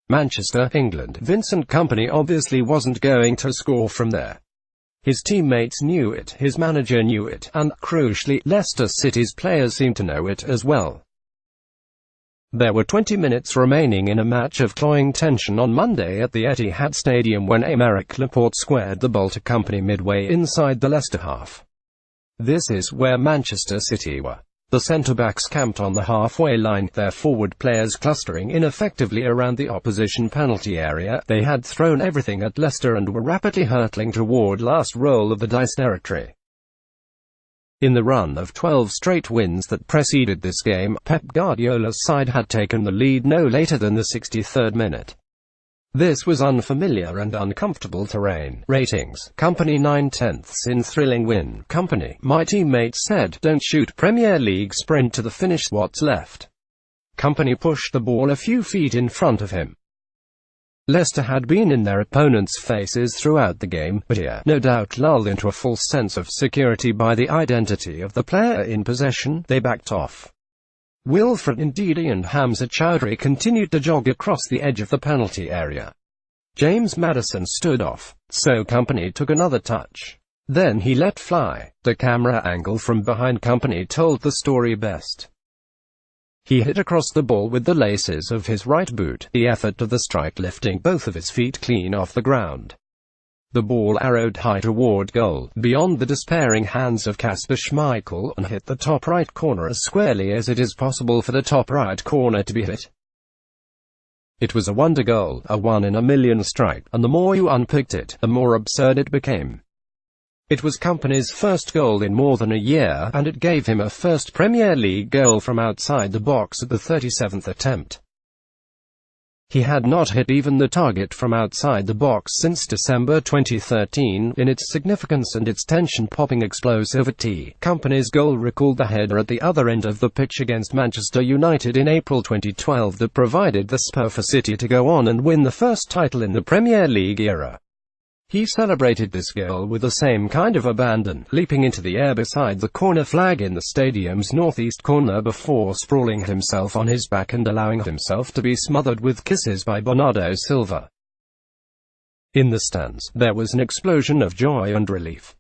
Manchester, England. Vincent Kompany obviously wasn't going to score from there. His teammates knew it, his manager knew it, and, crucially, Leicester City's players seemed to know it as well. There were 20 minutes remaining in a match of cloying tension on Monday at the Etihad Stadium when Aymeric Laporte squared the ball to Kompany midway inside the Leicester half. This is where Manchester City were. The centre-backs camped on the halfway line, their forward players clustering ineffectively around the opposition penalty area. They had thrown everything at Leicester and were rapidly hurtling toward last roll of the dice territory. In the run of 12 straight wins that preceded this game, Pep Guardiola's side had taken the lead no later than the 63rd minute. This was unfamiliar and uncomfortable terrain. Ratings: Kompany 9/10 in thrilling win. Kompany, my teammates said, don't shoot. Premier League sprint to the finish. What's left? Kompany pushed the ball a few feet in front of him. Leicester had been in their opponents' faces throughout the game, but here, no doubt lulled into a false sense of security by the identity of the player in possession, they backed off. Wilfred Ndidi and Hamza Chowdhury continued to jog across the edge of the penalty area. James Maddison stood off, so Kompany took another touch. Then he let fly. The camera angle from behind Kompany told the story best. He hit across the ball with the laces of his right boot, the effort of the strike lifting both of his feet clean off the ground. The ball arrowed high toward goal, beyond the despairing hands of Kasper Schmeichel, and hit the top right corner as squarely as it is possible for the top right corner to be hit. It was a wonder goal, a one-in-a-million strike, and the more you unpicked it, the more absurd it became. It was Kompany's first goal in more than a year, and it gave him a first Premier League goal from outside the box at the 37th attempt. He had not hit even the target from outside the box since December 2013. In its significance and its tension-popping explosivity, Kompany's goal recalled the header at the other end of the pitch against Manchester United in April 2012 that provided the spur for City to go on and win the first title in the Premier League era. He celebrated this goal with the same kind of abandon, leaping into the air beside the corner flag in the stadium's northeast corner before sprawling himself on his back and allowing himself to be smothered with kisses by Bernardo Silva. In the stands, there was an explosion of joy and relief.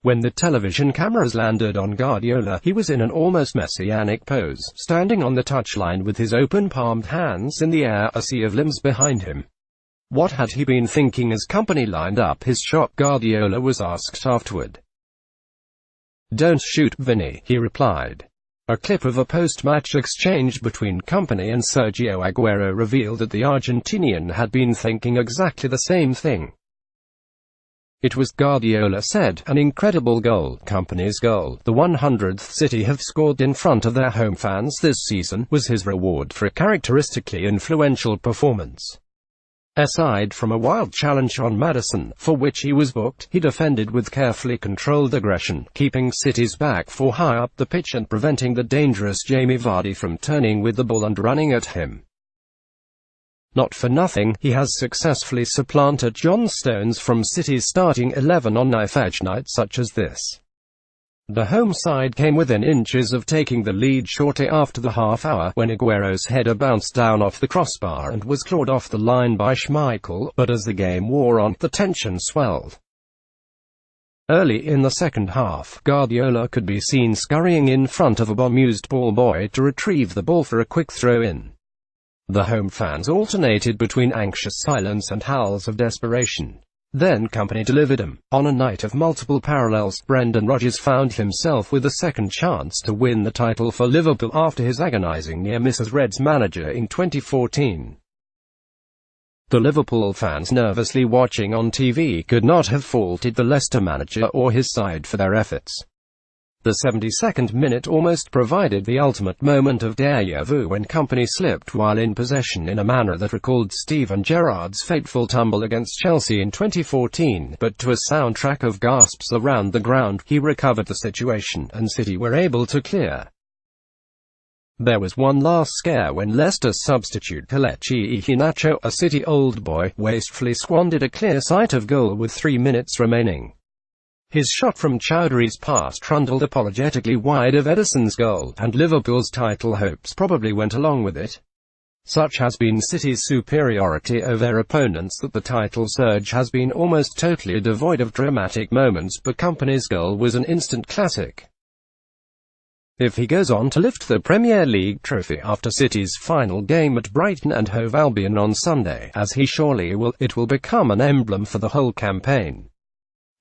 When the television cameras landed on Guardiola, he was in an almost messianic pose, standing on the touchline with his open-palmed hands in the air, a sea of limbs behind him. What had he been thinking as Kompany lined up his shot? Guardiola was asked afterward. Don't shoot, Vinny, he replied. A clip of a post-match exchange between Kompany and Sergio Aguero revealed that the Argentinian had been thinking exactly the same thing. It was, Guardiola said, an incredible goal. Kompany's goal, the 100th City have scored in front of their home fans this season, was his reward for a characteristically influential performance. Aside from a wild challenge on Maddison, for which he was booked, he defended with carefully controlled aggression, keeping City's back four high up the pitch and preventing the dangerous Jamie Vardy from turning with the ball and running at him. Not for nothing, he has successfully supplanted John Stones from City's starting 11 on knife-edge nights such as this. The home side came within inches of taking the lead shortly after the half-hour, when Aguero's header bounced down off the crossbar and was clawed off the line by Schmeichel, but as the game wore on, the tension swelled. Early in the second half, Guardiola could be seen scurrying in front of a bemused ball boy to retrieve the ball for a quick throw-in. The home fans alternated between anxious silence and howls of desperation. Then Kompany delivered him. On a night of multiple parallels, Brendan Rodgers found himself with a second chance to win the title for Liverpool after his agonising near-miss as Reds manager in 2014. The Liverpool fans nervously watching on TV could not have faulted the Leicester manager or his side for their efforts. The 72nd minute almost provided the ultimate moment of déjà vu when Kompany slipped while in possession in a manner that recalled Steven Gerrard's fateful tumble against Chelsea in 2014, but to a soundtrack of gasps around the ground, he recovered the situation, and City were able to clear. There was one last scare when Leicester substitute Kelechi Iheanacho, a City old boy, wastefully squandered a clear sight of goal with 3 minutes remaining. His shot from Chowdhury's pass trundled apologetically wide of Ederson's goal, and Liverpool's title hopes probably went along with it. Such has been City's superiority over their opponents that the title surge has been almost totally devoid of dramatic moments, but Kompany's goal was an instant classic. If he goes on to lift the Premier League trophy after City's final game at Brighton and Hove Albion on Sunday, as he surely will, it will become an emblem for the whole campaign.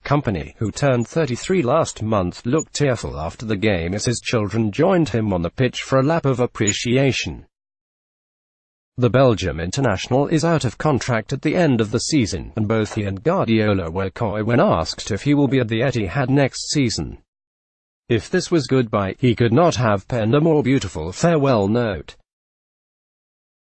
Kompany, who turned 33 last month, looked tearful after the game as his children joined him on the pitch for a lap of appreciation. The Belgium international is out of contract at the end of the season, and both he and Guardiola were coy when asked if he will be at the Etihad next season. If this was goodbye, he could not have penned a more beautiful farewell note.